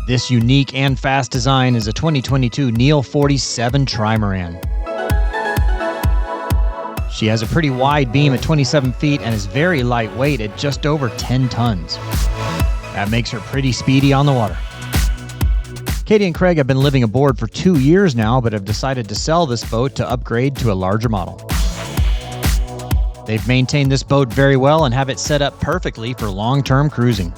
This unique and fast design is a 2022 Neel 47 Trimaran. She has a pretty wide beam at 27 feet and is very lightweight at just over 10 tons. That makes her pretty speedy on the water. Katy and Craig have been living aboard for 2 years now, but have decided to sell this boat to upgrade to a larger model. They've maintained this boat very well and have it set up perfectly for long-term cruising.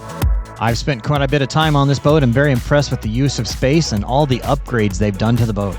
I've spent quite a bit of time on this boat and very impressed with the use of space and all the upgrades they've done to the boat.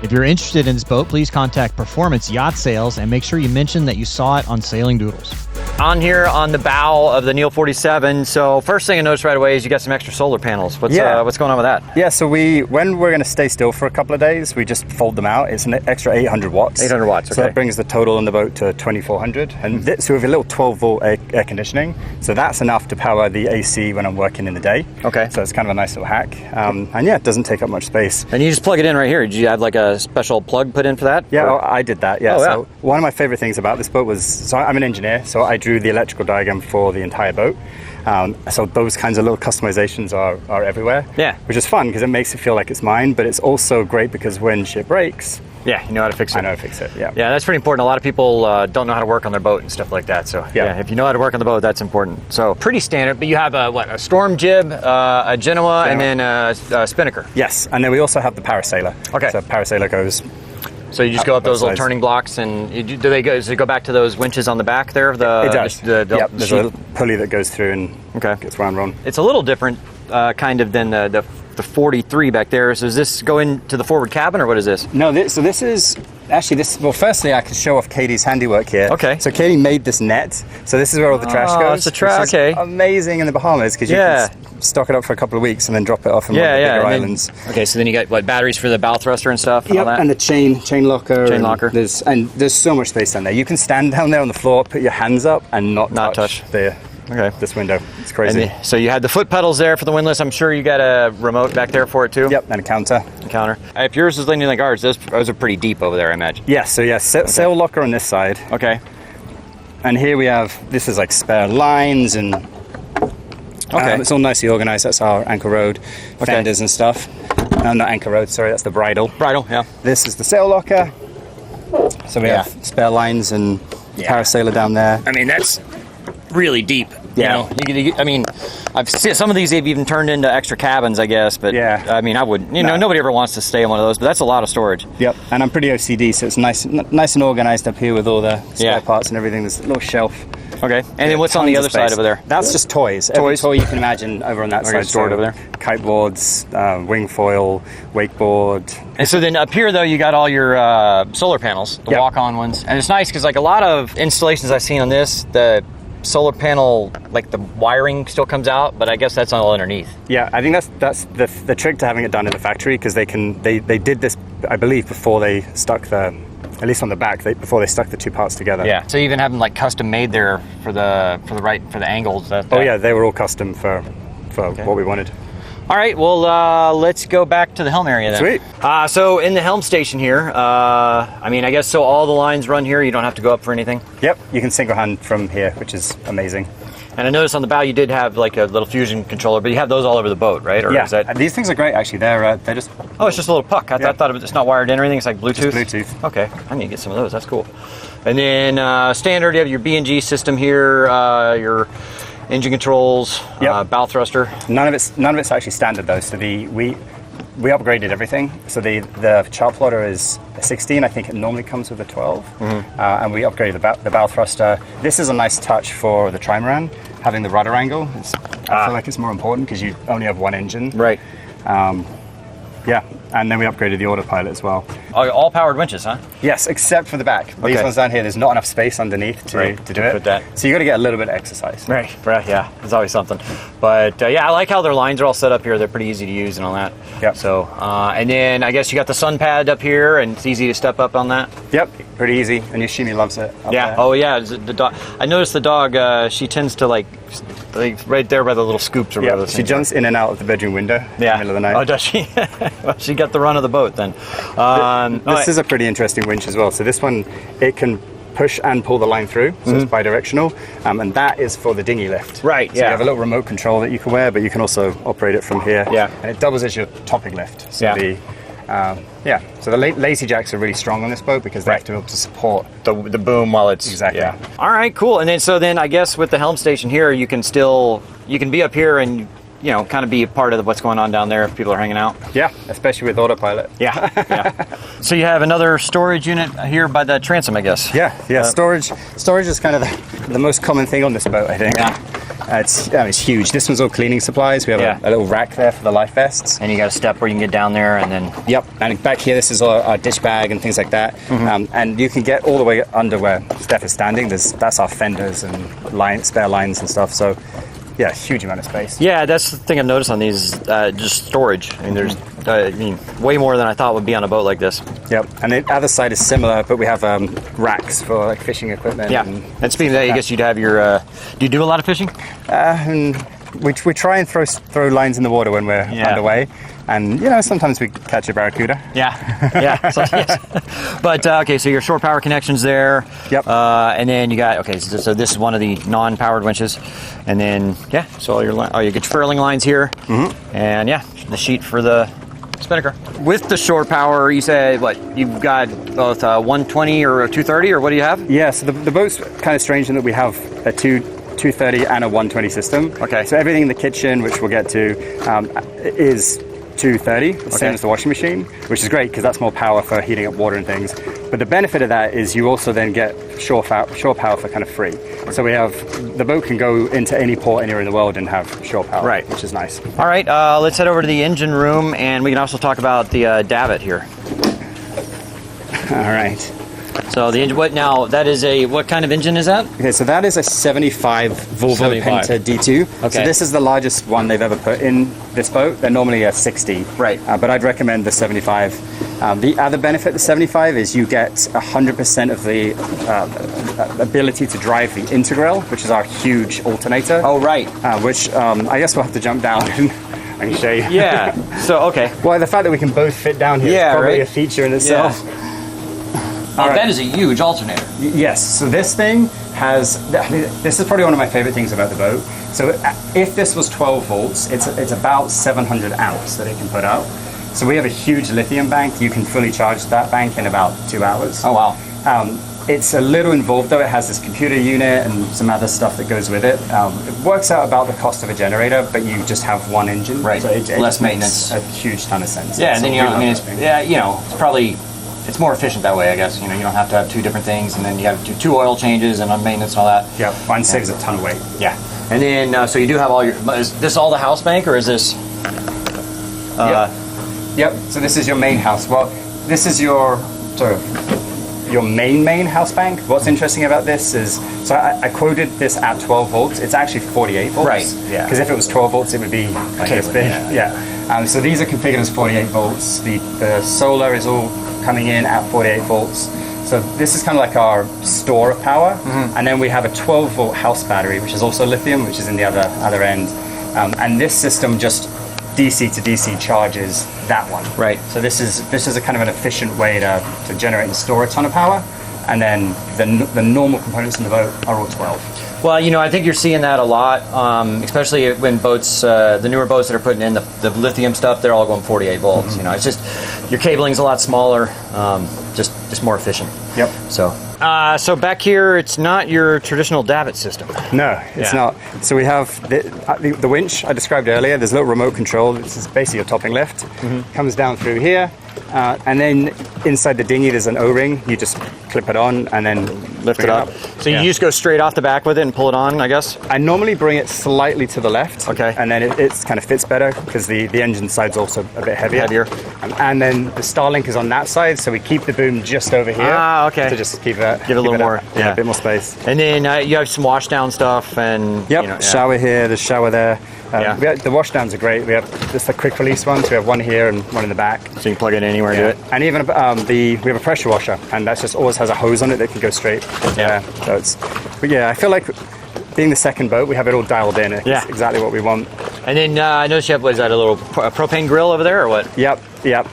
If you're interested in this boat, please contact Performance Yacht Sales and make sure you mention that you saw it on Sailing Doodles. On here on the bow of the Neel 47, so first thing I noticed right away is you got some extra solar panels. What's going on with that? Yeah, so when we're going to stay still for a couple of days, we just fold them out. It's an extra 800 watts. 800 watts, okay. So that brings the total on the boat to 2400. And so we have a little 12-volt air conditioning. So that's enough to power the AC when I'm working in the day. Okay. So it's kind of a nice little hack. And yeah, it doesn't take up much space. And you just plug it in right here. Did you have like a special plug put in for that? Yeah, I did that, yeah. Oh, yeah. So one of my favorite things about this boat was, so I'm an engineer, so I drew the electrical diagram for the entire boat. So those kinds of little customizations are everywhere. Yeah. Which is fun because it makes it feel like it's mine, but it's also great because when shit breaks, yeah, you know how to fix it. I know how to fix it, yeah. Yeah, that's pretty important. A lot of people don't know how to work on their boat and stuff like that. So yeah, if you know how to work on the boat, that's important. So pretty standard, but you have a storm jib, a Genoa, and then a spinnaker. Yes, and then we also have the parasailer. Okay. So parasailer goes... So you just go up those little turning blocks, and does it go back to those winches on the back there? It does. Yep, there's a little pulley that goes through and gets wound around. It's a little different kind of than the 43 back there. So does this go into the forward cabin, or what is this? No, this is... Actually, well, firstly, I can show off Katy's handiwork here. Okay. So Katy made this net. So this is where all the trash goes. It's the trash, okay. Amazing in the Bahamas, because you can stock it up for a couple of weeks and then drop it off in one of the bigger islands. Okay, so then you got batteries for the bow thruster and stuff? Yep, and the chain locker. Chain locker. There's so much space down there. You can stand down there on the floor, put your hands up, and not touch this window. It's crazy. So you had the foot pedals there for the windlass. I'm sure you got a remote back there for it too? Yep, and a counter. If yours is leaning like ours, those are pretty deep over there, I imagine. Yes, sail locker on this side. Okay. And here we have, this is like spare lines and it's all nicely organized. That's our anchor rod fenders and stuff. No, not anchor rod, sorry, that's the bridle. Bridle, yeah. This is the sail locker. So we have spare lines and parasailer down there. I mean, that's really deep. Yeah. I mean, I've seen some of these they've even turned into extra cabins, I guess. But I mean, I wouldn't. Nobody ever wants to stay in one of those. But that's a lot of storage. Yep. And I'm pretty OCD, so it's nice and organized up here with all the spare parts and everything. There's a little shelf. Okay. And then what's on the other side over there? That's just toys. Every toy you can imagine over on that side. Stored over there. Kiteboards, wing foil, wakeboard. And so then up here, though, you got all your solar panels, the walk-on ones. And it's nice because like a lot of installations I've seen on this, the solar panel, like the wiring still comes out, but I guess that's all underneath. Yeah, I think that's the trick to having it done in the factory, because they did this, I believe, before they stuck at least on the back, before they stuck the two parts together. Yeah. So you even have them like custom made there for the angles. Oh yeah, they were all custom for what we wanted. All right, well, let's go back to the helm area then. Sweet. So in the helm station here, I mean, I guess so all the lines run here. You don't have to go up for anything. Yep, you can single hand from here, which is amazing. And I noticed on the bow you did have like a little fusion controller, but you have those all over the boat, right? Or is that... these things are great actually. They're just... Oh, it's just a little puck. I thought it's not wired in or anything. It's like Bluetooth? Just Bluetooth. Okay, I need to get some of those. That's cool. And then standard, you have your B&G system here, your engine controls, bow thruster. None of it's actually standard though. So we upgraded everything. So the chart plotter is a 16. I think it normally comes with a 12. And we upgraded the bow thruster. This is a nice touch for the Trimaran, having the rudder angle. I feel like it's more important because you only have one engine. Right. Yeah, and then we upgraded the autopilot as well. All powered winches, huh? Yes, except for the back. These ones down here, there's not enough space underneath to do it. Put that. So you got to get a little bit of exercise. Right, yeah, it's always something. But I like how their lines are all set up here. They're pretty easy to use and all that. Yep. So, and then I guess you got the sun pad up here, and it's easy to step up on that. Yep, pretty easy, and Yoshimi loves it. Yeah. Oh yeah, the dog. I noticed the dog. She tends to like right there by the little scoops or whatever. Yeah, she jumps in and out of the bedroom window in the middle of the night. Oh, does she? Well, she got the run of the boat then. This is a pretty interesting winch as well. So this one, it can push and pull the line through, so it's bidirectional, and that is for the dinghy lift. Right, So you have a little remote control that you can wear, but you can also operate it from here. Yeah. And it doubles as your topping lift. So so the lazy jacks are really strong on this boat because they have to be able to support the boom while it's... Exactly. Yeah. All right, cool. And then I guess with the helm station here, you can be up here and, you know, kind of be a part of what's going on down there if people are hanging out. Yeah, especially with autopilot. Yeah, yeah. So you have another storage unit here by the transom, I guess. Yeah. Storage is kind of the most common thing on this boat, I think. Yeah. It's huge. This one's all cleaning supplies. We have a little rack there for the life vests. And you got a step where you can get down there and then... Yep. And back here, this is our dish bag and things like that. And you can get all the way under where Steph is standing. That's our fenders and spare lines and stuff. So, yeah, huge amount of space. Yeah, that's the thing I've noticed on these, just storage. I mean, there's way more than I thought would be on a boat like this. Yep. And the other side is similar, but we have racks for like fishing equipment. Yeah. And speaking of that, I guess you'd have your... do you do a lot of fishing? And we try and throw lines in the water when we're underway. And, you know, sometimes we catch a barracuda. Yeah. But, okay, so your shore power connection's there. Yep. And then you got, so this is one of the non-powered winches. And then, so all you get furling lines here. And, the sheet for the spinnaker. With the shore power, you said, you've got both 120 or a 230, or what do you have? Yeah, so the boat's kind of strange in that we have a 230 and a 120 system. Okay. So everything in the kitchen, which we'll get to, is 230, the same as the washing machine, which is great because that's more power for heating up water and things. But the benefit of that is you also then get shore power for kind of free. So the boat can go into any port anywhere in the world and have shore power, right, which is nice. All right, let's head over to the engine room, and we can also talk about the davit here. All right. So the engine, what kind of engine is that? Okay, so that is a 75 Volvo 75. Penta D2. Okay. So this is the largest one they've ever put in this boat. They're normally a 60. Right. But I'd recommend the 75. The other benefit of the 75 is you get 100% of the ability to drive the Integral, which is our huge alternator. Oh, right. Which I guess we'll have to jump down and show you. Yeah. So, okay. Well, the fact that we can both fit down here is probably a feature in itself. Yeah. That is a huge alternator. Yes, so this thing this is probably one of my favorite things about the boat. So if this was 12 volts, it's about 700 amps that it can put out. So we have a huge lithium bank. You can fully charge that bank in about 2 hours. Oh, wow. It's a little involved though. It has this computer unit and some other stuff that goes with it. It works out about the cost of a generator, but you just have one engine. Right, so it less maintenance. A huge ton of sense. Yeah, and then it's more efficient that way, I guess. You know, you don't have to have two different things, and then you have to do 2 oil changes and maintenance and all that. Yeah, mine saves a ton of weight. Yeah. And then, so you do have is this all the house bank, or is this? Yep. So this is your main house. Well, this is your main house bank. What's interesting about this is, so I quoted this at 12 volts. It's actually 48 volts. Right. Yeah. Because if it was 12 volts, it would be like this big. Yeah. So these are configured as 48 volts. The solar is all coming in at 48 volts. So this is kind of like our store of power. And then we have a 12 volt house battery, which is also lithium, which is in the other end. And this system just DC to DC charges that one. Right. So this is a kind of an efficient way to generate and store a ton of power. And then the normal components in the boat are all 12. Well, you know, I think you're seeing that a lot, especially when boats, the newer boats that are putting in the lithium stuff, they're all going 48 volts. You know, it's just your cabling's a lot smaller, just more efficient. Yep. So back here, it's not your traditional davit system. No, it's not. So we have the winch I described earlier. There's a little remote control. This is basically your topping lift. Comes down through here. And then inside the dinghy, there's an O-ring. You just clip it on and then lift it up. So you just go straight off the back with it and pull it on, I guess? I normally bring it slightly to the left. Okay. And then it kind of fits better because the engine side's also a bit heavier. And then the Starlink is on that side, so we keep the boom just over here. Ah, okay. To just keep it. Give it a little more. A bit more space. And then you have some washdown stuff and... Yep, shower here, there's shower there. The washdowns are great. We have just the quick release ones. We have one here and one in the back. So you can plug it anywhere and do it. And even we have a pressure washer, and that just always has a hose on it that can go straight. So I feel like being the second boat, we have it all dialed in. It's exactly what we want. And then I noticed you have, what is that, a little propane grill over there or what? Yep.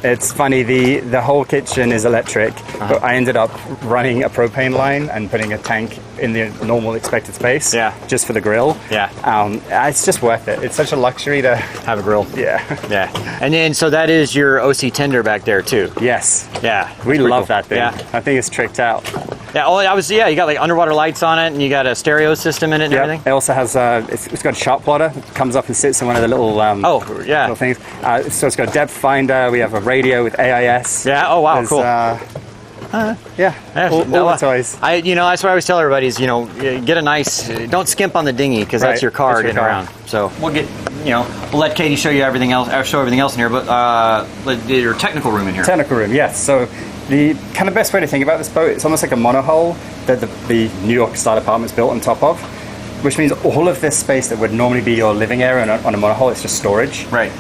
It's funny, the whole kitchen is electric, but I ended up running a propane line and putting a tank in the normal expected space just for the grill. It's just worth it. It's such a luxury to have a grill. Yeah. And then, so that is your OC tender back there too. Yes. Yeah. We love cool. that thing. Yeah. I think it's tricked out. Yeah, you got like underwater lights on it, and you got a stereo system in it and everything. It also has it's got a chart plotter. It comes up and sits in one of the little little things. So it's got a depth finder. We have a radio with AIS. Yeah. Oh wow, cool. All the toys. That's what I always tell everybody is, get a nice, don't skimp on the dinghy because that's your car getting around. So we'll let Katie show you everything else, in here, but your technical room in here. Technical room, yes. So the kind of best way to think about this boat, it's almost like a monohull that the New York style apartment's built on top of, which means all of this space that would normally be your living area on a monohull, it's just storage. Right.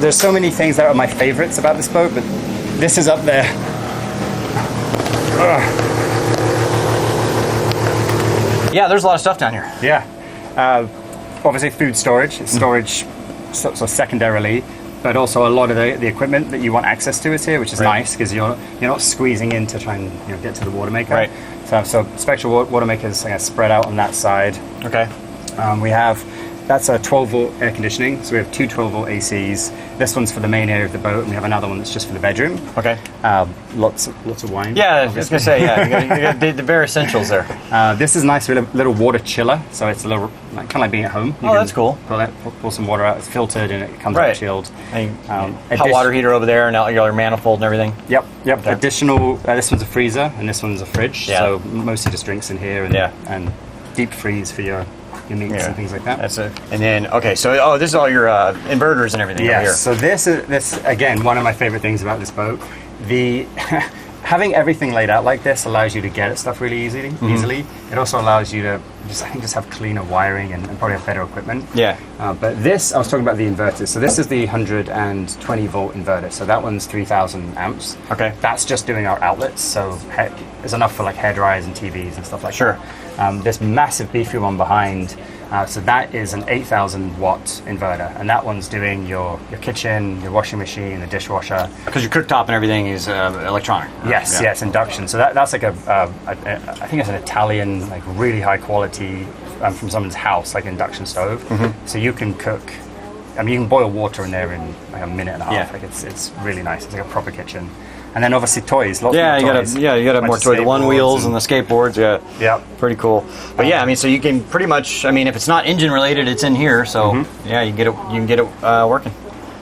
There's so many things that are my favorites about this boat, but this is up there. Yeah, there's a lot of stuff down here. Yeah. Obviously food storage, so secondarily, but also a lot of the equipment that you want access to is here, which is nice because you're not squeezing in to try and get to the water maker. Right. So Spectral water makers spread out on that side. Okay. That's a 12-volt air conditioning, so we have two 12-volt ACs. This one's for the main area of the boat, and we have another one that's just for the bedroom. Okay. Lots of wine. Yeah, I was going to say, you got the bare essentials there. This is nice, little water chiller, so it's a little, kind of like being at home. That's cool. Pull some water out, it's filtered, and it comes out chilled. Hot water heater over there, and your manifold and everything. Yep. Okay. Additional, this one's a freezer, and this one's a fridge, so mostly just drinks in here, and deep freeze for your meats and things like that. That's it. And then, this is all your inverters and everything over here. So this again, one of my favorite things about this boat. Having everything laid out like this allows you to get at stuff really easily. It also allows you to just have cleaner wiring and probably have better equipment. Yeah. But this, I was talking about the inverters. So this is the 120 volt inverter. So that one's 3,000 amps. Okay. That's just doing our outlets. So it's enough for like hair dryers and TVs and stuff like that. This massive beefy one behind, so that is an 8,000 watt inverter, and that one's doing your kitchen, your washing machine, the dishwasher. Because your cooktop and everything is electronic. Yes, induction. So that's like I think it's an Italian, like really high quality from someone's house, like induction stove. So you can cook. I mean, you can boil water in there in like a minute and a half. Like it's really nice. It's like a proper kitchen. And then obviously toys. Lots of toys. You got more toys. The one wheels and the skateboards. Yeah. Pretty cool. But I mean, so you can pretty much. I mean, if it's not engine related, it's in here. So you can get it working.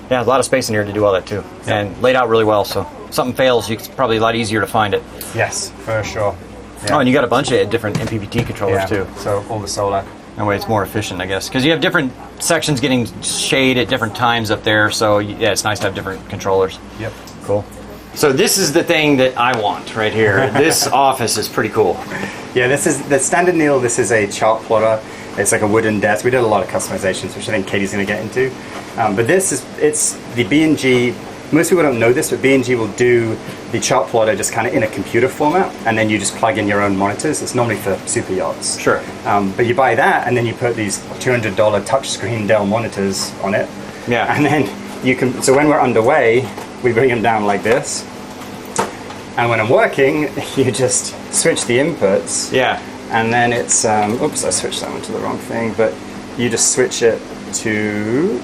Yeah, a lot of space in here to do all that too, and laid out really well. So if something fails, it's probably a lot easier to find it. Yes, for sure. Yeah. Oh, and you got a bunch of different MPPT controllers too. So all the solar. That way it's more efficient, I guess, because you have different sections getting shade at different times up there. So it's nice to have different controllers. Yep. Cool. So this is the thing that I want right here. This office is pretty cool. Yeah, this is the standard Neel. This is a chart plotter. It's like a wooden desk. We did a lot of customizations, which I think Katie's going to get into. But it's the B&G. Most people don't know this, but B&G will do the chart plotter just kind of in a computer format, and then you just plug in your own monitors. It's normally for super yachts. Sure. But you buy that, and then you put these $200 touchscreen Dell monitors on it. Yeah. And then you can. So when we're underway, we bring them down like this, and when I'm working, you just switch the inputs. Yeah. And then it's, oops, I switched that one to the wrong thing, but you just switch it to,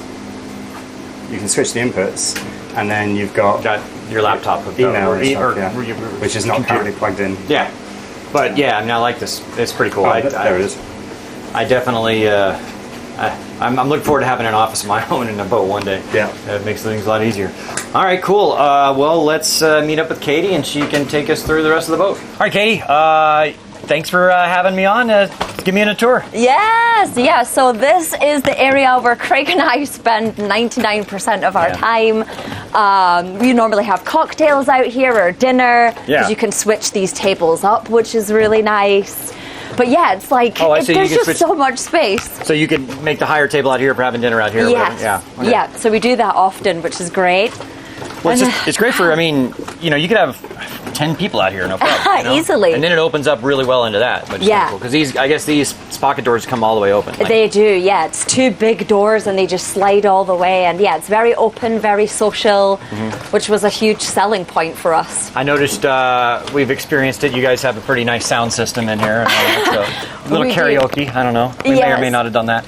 you can switch the inputs, and then you've got your laptop hooked email up, which is not currently plugged in. Yeah. But yeah, I mean, I like this. It's pretty cool. There it is. I definitely, I'm looking forward to having an office of my own in a boat one day. Yeah. It makes things a lot easier. All right, cool. Well, let's meet up with Katie, and she can take us through the rest of the boat. All right, Katie, thanks for having me on. Give me a tour. Yes, yeah. So this is the area where Craig and I spend 99% of our time. We normally have cocktails out here or dinner, because you can switch these tables up, which is really nice. But yeah, it's like, there's just so much space. So you could make the higher table out here for having dinner out here. Yes. Yeah, so we do that often, which is great. Well, it's great for, I mean, you could have 10 people out here, no problem. You know? Easily. And then it opens up really well into that, which is cool. Because I guess these pocket doors come all the way open. Like, they do, yeah. It's 2 big doors and they just slide all the way. And yeah, it's very open, very social, which was a huge selling point for us. I noticed we've experienced it. You guys have a pretty nice sound system in here. So a little karaoke. I don't know. We may or may not have done that.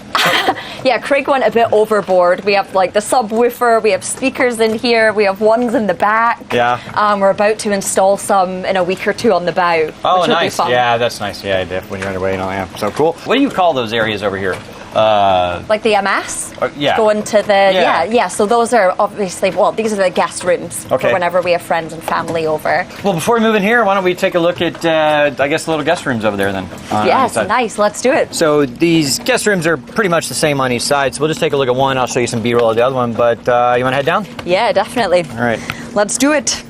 Yeah, Craig went a bit overboard. We have like the subwoofer, we have speakers in here, we have ones in the back. Yeah. We're about to install some in a week or 2 on the bow. Oh, which will nice. Be fun. Yeah, that's nice. Yeah, when you're underway, so cool. What do you call those areas over here? Like the MS? Yeah. Going to the, so those are obviously, these are the guest rooms for whenever we have friends and family over. Well, before we move in here, why don't we take a look at, I guess, the little guest rooms over there then? Yes, nice. Let's do it. So these guest rooms are pretty much the same on each side, so we'll just take a look at one. I'll show you some B-roll of the other one, but you want to head down? Yeah, definitely. All right. Let's do it.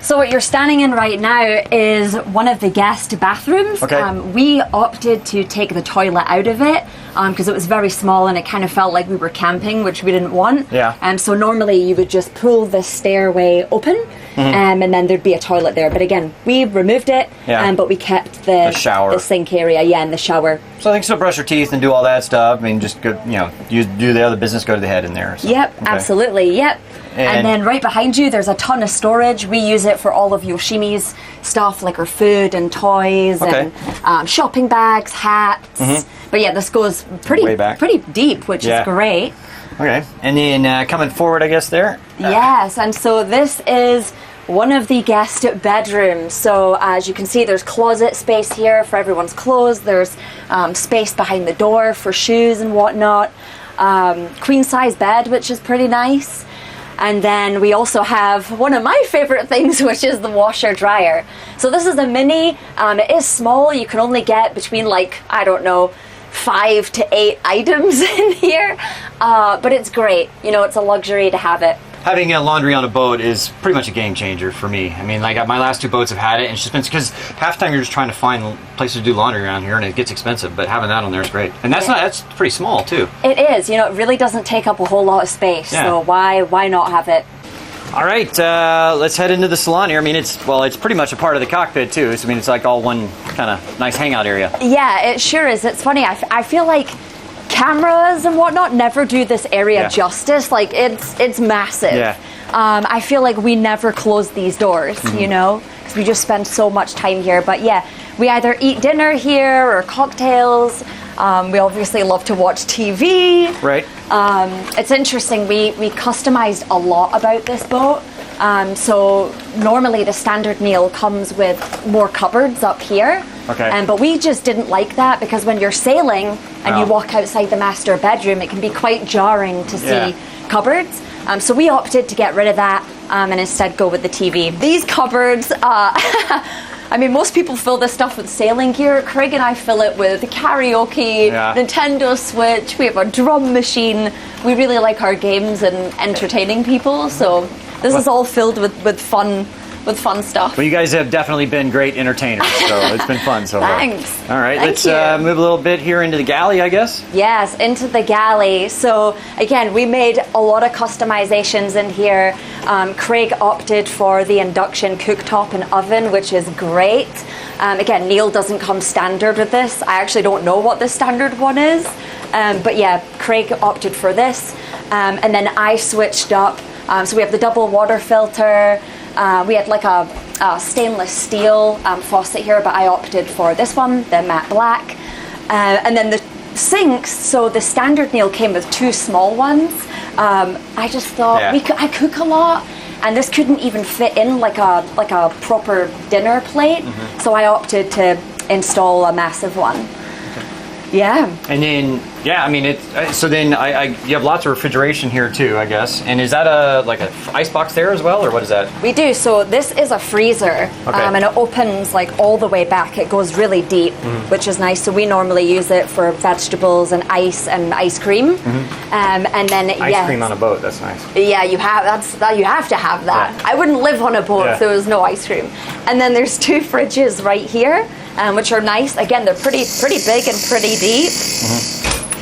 So what you're standing in right now is one of the guest bathrooms. Okay. We opted to take the toilet out of it because it was very small and it kind of felt like we were camping, which we didn't want. Yeah. So normally you would just pull the stairway open and then there'd be a toilet there. But again, we removed it, but we kept the shower, the sink area, and the shower. So I think still brush your teeth and do all that stuff. I mean, just go, you do the other business, go to the head in there. So. Yep, absolutely. Yep. And then right behind you, there's a ton of storage. We use it for all of Yoshimi's stuff, like our food and toys and shopping bags, hats. But yeah, this goes pretty deep, which is great. Okay. And then coming forward, I guess, there? Yes, and so this is one of the guest bedrooms. So as you can see, there's closet space here for everyone's clothes. There's space behind the door for shoes and whatnot. Queen size bed, which is pretty nice. And then we also have one of my favorite things, which is the washer dryer. So this is a mini. It is small. You can only get between 5 to 8 items in here. But it's great. It's a luxury to have it. Having a laundry on a boat is pretty much a game changer for me. I mean, like my last 2 boats have had it, and it's just been because half the time you're just trying to find places to do laundry around here, and it gets expensive. But having that on there is great, and that's pretty small too. It is. It really doesn't take up a whole lot of space. Yeah. So why not have it? All right, let's head into the salon here. I mean, it's pretty much a part of the cockpit too. So I mean, it's like all one kind of nice hangout area. Yeah, it sure is. It's funny. I feel like cameras and whatnot never do this area justice. Like it's massive. Yeah. I feel like we never close these doors, because we just spend so much time here. But yeah, we either eat dinner here or cocktails. We obviously love to watch TV. Right. It's interesting. We customized a lot about this boat. So normally the standard Neel comes with more cupboards up here. Okay. But we just didn't like that because when you're sailing and you walk outside the master bedroom, it can be quite jarring to see cupboards. So we opted to get rid of that and instead go with the TV. These cupboards, I mean, most people fill this stuff with sailing gear. Craig and I fill it with karaoke, Nintendo Switch. We have a drum machine. We really like our games and entertaining people. So this is all filled with fun stuff. Well, you guys have definitely been great entertainers, so it's been fun so far. Thanks. All right, Thank let's move a little bit here into the galley, I guess. Yes, into the galley. So again, we made a lot of customizations in here. Craig opted for the induction cooktop and oven, which is great. Again, Neel doesn't come standard with this. I actually don't know what the standard one is. But yeah, Craig opted for this. And then I switched up. So we have the double water filter. We had like a stainless steel faucet here, but I opted for this one, the matte black. And then the sinks, so the standard Neel came with 2 small ones. I just thought I cook a lot, and this couldn't even fit in like a proper dinner plate. So I opted to install a massive one. Yeah. And then, I mean, so then you have lots of refrigeration here too, I guess. And is that like an ice box there as well, or what is that? We do. So this is a freezer, and it opens like all the way back. It goes really deep, which is nice. So we normally use it for vegetables and ice cream. And then ice cream on a boat. That's nice. Yeah, you have to have that. Yeah. I wouldn't live on a boat if there was no ice cream. And then there's 2 fridges right here. Which are nice. Again, they're pretty big and pretty deep.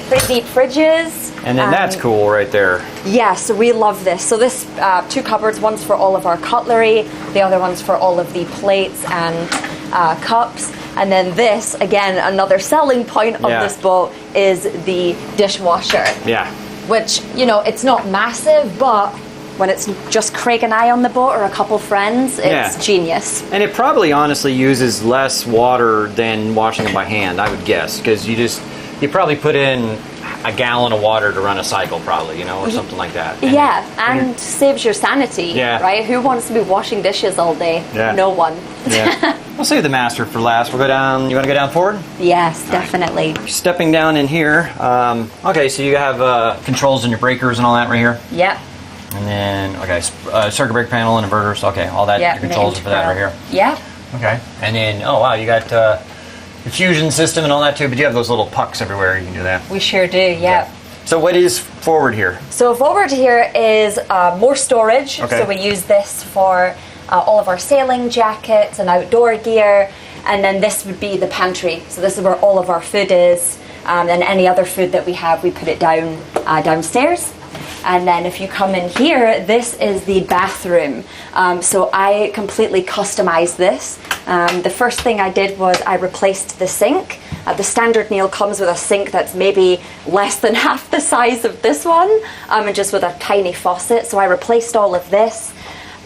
Pretty deep fridges. And then that's cool right there. Yeah, so we love this. So this 2 cupboards, one's for all of our cutlery, the other one's for all of the plates and cups. And then this, again, another selling point of this boat is the dishwasher. Yeah. Which, you know, it's not massive, but when it's just Craig and I on the boat or a couple friends, it's genius. And it probably honestly uses less water than washing them by hand, I would guess, because you probably put in a gallon of water to run a cycle, probably, you know, or something like that. And saves your sanity, right? Who wants to be washing dishes all day? No one. We'll save the master for last. We'll go down. You want to go down forward? Yes, definitely. Right. Stepping down in here. Okay, so you have controls on your breakers and all that right here. Yep. And then, circuit brake panel and inverters. Okay, all that your controls for that right here. Yep. Okay. And then, oh wow, you got the fusion system and all that too, but you have those little pucks everywhere. You can do that. We sure do, yeah. Okay. So what is forward here? So forward here is more storage. Okay. So we use this for all of our sailing jackets and outdoor gear. And then this would be the pantry. So this is where all of our food is. And any other food that we have, we put it downstairs. And then if you come in here, this is the bathroom. So I completely customized this. The first thing I did was I replaced the sink. The standard Neel comes with a sink that's maybe less than half the size of this one, and just with a tiny faucet. So I replaced all of this.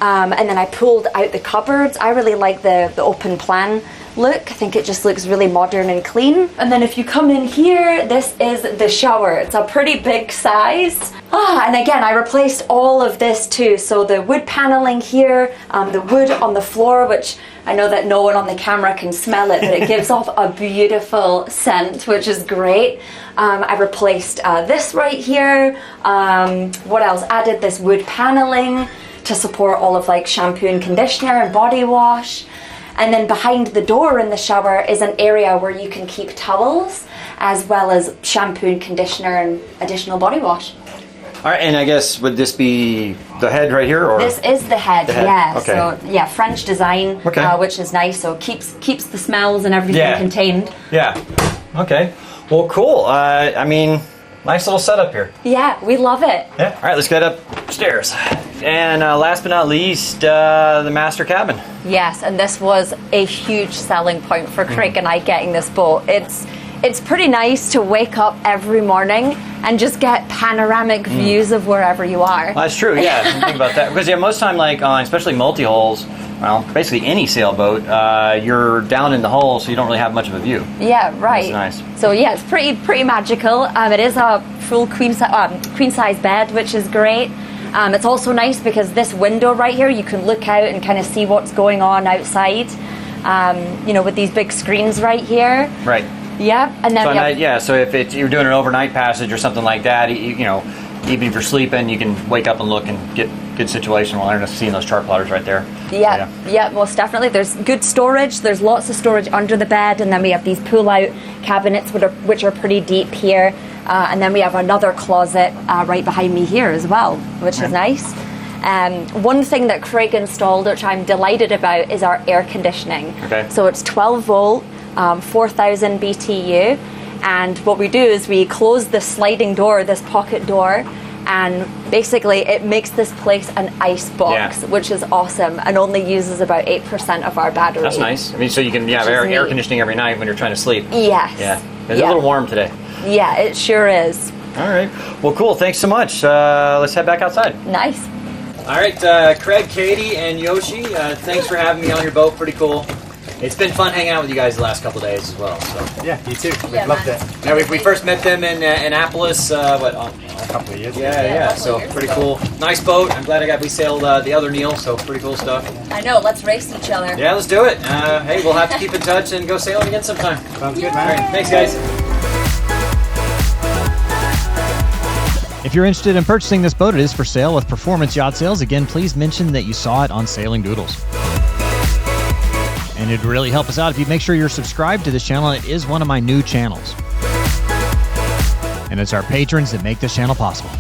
And then I pulled out the cupboards. I really like the open plan look. I think it just looks really modern and clean. And then if you come in here, this is the shower. It's a pretty big size. And again, I replaced all of this too. So the wood paneling here, the wood on the floor, which I know that no one on the camera can smell it, but it gives off a beautiful scent, which is great. I replaced this right here. What else? Added this wood paneling to support all of like shampoo and conditioner and body wash. And then behind the door in the shower is an area where you can keep towels as well as shampoo and conditioner and additional body wash. All right, and I guess would this be the head right here, or this is the head? Yeah. Okay. So yeah, French design, which is nice. So keeps the smells and everything contained. Yeah. Okay. Well, cool. I mean, nice little setup here. Yeah, we love it. Yeah. All right, let's get upstairs. And last but not least, the master cabin. Yes, and this was a huge selling point for Craig and I getting this boat. It's pretty nice to wake up every morning and just get panoramic views of wherever you are. Well, that's true, yeah. Think about that. Because most time, like on especially multi-hulls, well, basically any sailboat, you're down in the hull, so you don't really have much of a view. Yeah, right. That's nice. So yeah, it's pretty magical. It is a full queen size bed, which is great. It's also nice because this window right here, you can look out and kind of see what's going on outside. You know, with these big screens right here. Right. Yeah, and then so if you're doing an overnight passage or something like that, you know, even if you're sleeping, you can wake up and look and get good situation while you're seeing those chart plotters right there. Yeah, most definitely. There's good storage. There's lots of storage under the bed, and then we have these pull-out cabinets which are pretty deep here, and then we have another closet right behind me here as well, which is nice. One thing that Craig installed, which I'm delighted about, is our air conditioning. Okay. So it's 12 volt, 4,000 BTU, and what we do is we close this sliding door, this pocket door, and basically it makes this place an ice box, which is awesome, and only uses about 8% of our battery. That's nice. I mean, so you can have air conditioning every night when you're trying to sleep. Yes. Yeah. It's a little warm today. Yeah, it sure is. All right. Well, cool. Thanks so much. Let's head back outside. Nice. All right, Craig, Katy, and Yoshi, thanks for having me on your boat. Pretty cool. It's been fun hanging out with you guys the last couple of days as well. So yeah, you too. We loved it. Yeah, we first met them in Annapolis. A couple of years. Yeah. So pretty cool. Nice boat. I'm glad we sailed the other Neel. So pretty cool stuff. I know. Let's race each other. Yeah, let's do it. Hey, we'll have to keep in touch and go sailing again sometime. Sounds good, man. All right, thanks, guys. If you're interested in purchasing this boat, it is for sale with Performance Yacht Sales. Again, please mention that you saw it on Sailing Doodles. And it'd really help us out if you make sure you're subscribed to this channel. It is one of my new channels. And it's our patrons that make this channel possible.